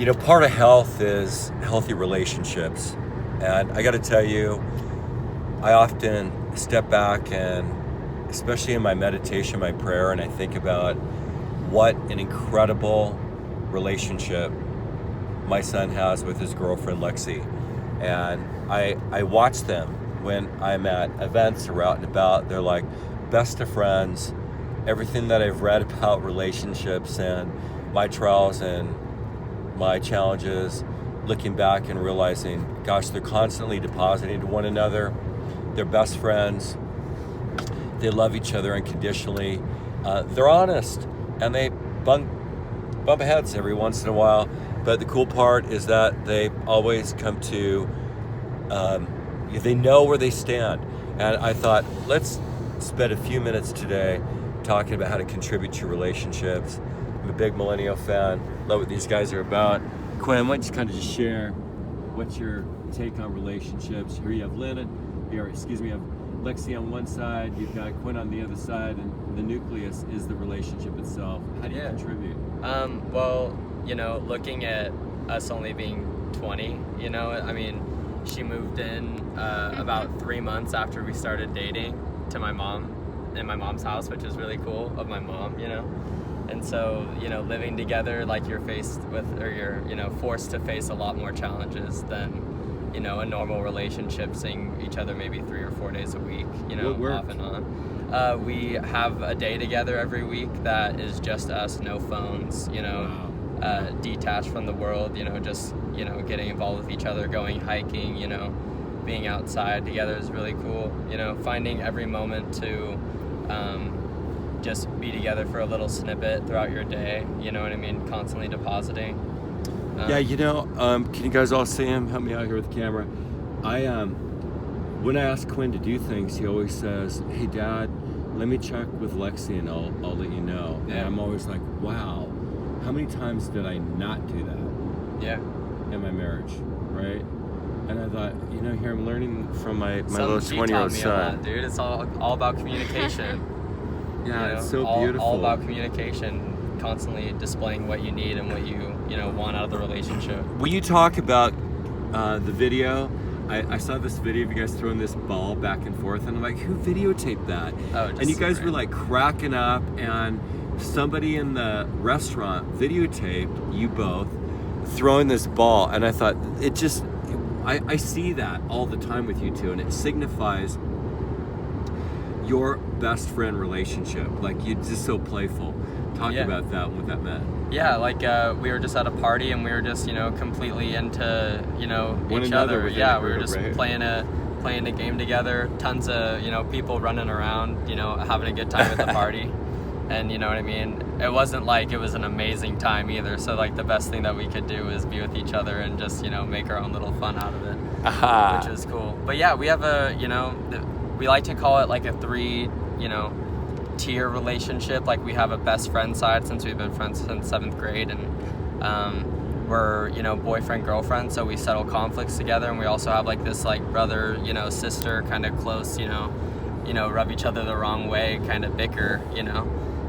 Part of health is healthy relationships. And I got to tell you, I often step back and, especially in my meditation, my prayer, and I think about what an incredible relationship my son has with his girlfriend, Lexi. And I watch them when I'm at events or out and about. They're like best of friends. Everything that I've read about relationships and my trials and my challenges, looking back and realizing, gosh, they're constantly depositing to one another. They're best friends. They love each other unconditionally. They're honest, and they bump heads every once in a while. But the cool part is that they always come to, they know where they stand. And I thought, let's spend a few minutes today talking about how to contribute to relationships. I'm a big millennial fan. Love what these guys are about. Quinn, why don't you kind of just share what's your take on relationships? Here you have you have Lexi on one side, you've got Quinn on the other side, and the nucleus is the relationship itself. How do you contribute? Well, looking at us only being 20, she moved in about 3 months after we started dating to my mom in my mom's house, which is really cool of my mom, And so, living together, like you're forced to face a lot more challenges than, a normal relationship, seeing each other maybe 3 or 4 days a week, off and on. We have a day together every week that is just us, no phones, detached from the world, just, getting involved with each other, going hiking, being outside together is really cool, finding every moment to just be together for a little snippet throughout your day, constantly depositing. Can you guys all see him? Help me out here with the camera. When I ask Quinn to do things, he always says, "Hey Dad, let me check with Lexi and I'll let you know." Yeah. And I'm always like, wow, how many times did I not do that? Yeah. In my marriage, right? And I thought, here I'm learning from my little 20-year-old son. A lot, dude. It's all about communication. Yeah, it's so beautiful. All about communication, constantly displaying what you need and what you want out of the relationship. Will you talk about the video? I saw this video of you guys throwing this ball back and forth, and I'm like, who videotaped that? And you guys were like cracking up, and somebody in the restaurant videotaped you both throwing this ball, and I thought, I see that all the time with you two, and it signifies your best friend relationship. Like, you're just so playful. Talk about that and what that meant. Yeah, we were just at a party and we were just, completely into, each other. Yeah, we were just playing a game together. Tons of, people running around, having a good time at the party. And you know what I mean? It wasn't like it was an amazing time either. So the best thing that we could do is be with each other and just, make our own little fun out of it, which is cool. But yeah, we have we like to call it like a 3, tier relationship. Like, we have a best friend side since we've been friends since 7th grade, and we're boyfriend girlfriend, so we settle conflicts together. And we also have this brother sister kind of close, rub each other the wrong way kind of bicker,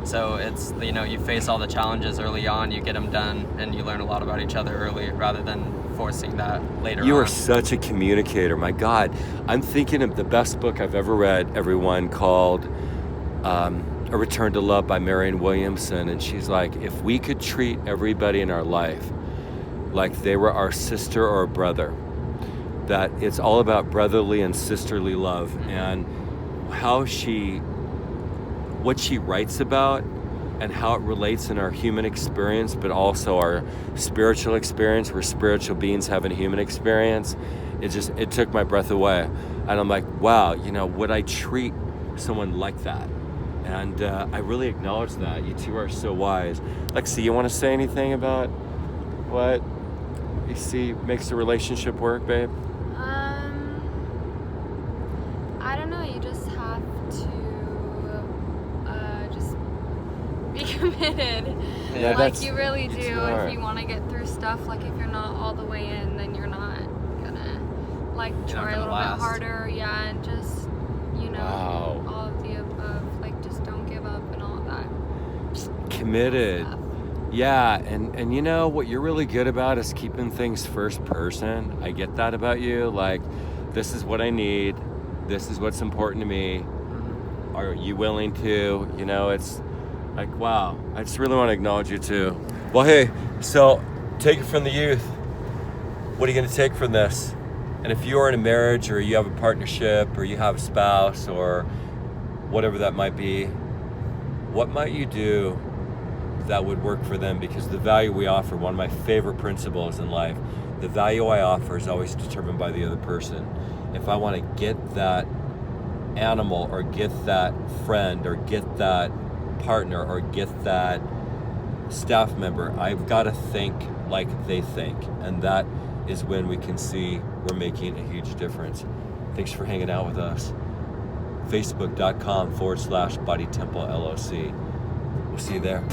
so it's you face all the challenges early on, you get them done, and you learn a lot about each other early rather than forcing that later on. You are such a communicator. My God, I'm thinking of the best book I've ever read, everyone, called A Return to Love by Marianne Williamson. And she's like, if we could treat everybody in our life like they were our sister or brother, that it's all about brotherly and sisterly love. And what she writes about and how it relates in our human experience, but also our spiritual experience. We're spiritual beings having a human experience. It took my breath away. And I'm like, wow, would I treat someone like that? And I really acknowledge that. You two are so wise. Lexi, you want to say anything about what you see makes the relationship work, babe? I don't know. You just have to just be committed. Yeah, you really do. Hard. If you want to get through stuff, if you're not all the way in, then you're not gonna try a little bit harder. Yeah, and just all of the above. Just don't give up and all of that. Committed. Yeah, and you know what you're really good about is keeping things first person. I get that about you. Like, this is what I need. This is what's important to me. Are you willing to? You know, it's like, wow. I just really want to acknowledge you too. Well, hey, so take it from the youth. What are you going to take from this? And if you are in a marriage, or you have a partnership, or you have a spouse, or whatever that might be, what might you do that would work for them? Because the value we offer, one of my favorite principles in life, the value I offer is always determined by the other person. If I want to get that animal, or get that friend, or get that partner, or get that staff member, I've got to think like they think. And that is when we can see we're making a huge difference. Thanks for hanging out with us. Facebook.com/Body Temple LOC. We'll see you there.